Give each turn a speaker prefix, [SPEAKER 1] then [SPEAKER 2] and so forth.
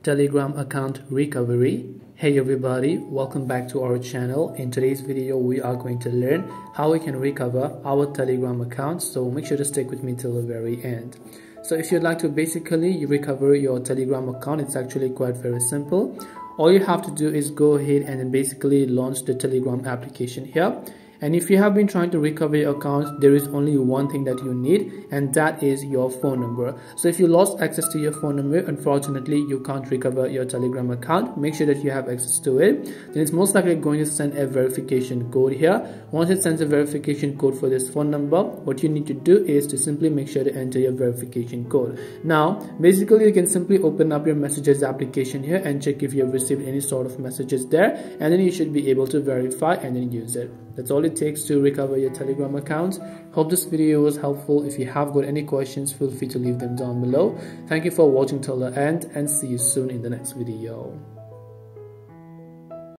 [SPEAKER 1] Telegram account recovery. Hey everybody, welcome back to our channel. In today's video we are going to learn how we can recover our Telegram account, so make sure to stick with me till the very end. So if you'd like to basically recover your Telegram account, it's actually quite very simple. All you have to do is go ahead and then basically launch the Telegram application here. And if you have been trying to recover your account, there is only one thing that you need, and that is your phone number. So if you lost access to your phone number, unfortunately you can't recover your Telegram account. Make sure that you have access to it. Then it's most likely going to send a verification code here. Once it sends a verification code for this phone number, what you need to do is to simply make sure to enter your verification code. Now basically you can simply open up your messages application here and check if you have received any sort of messages there, and then you should be able to verify and then use it. That's all it takes to recover your Telegram account. Hope this video was helpful. If you have got any questions, feel free to leave them down below. Thank you for watching till the end, and see you soon in the next video.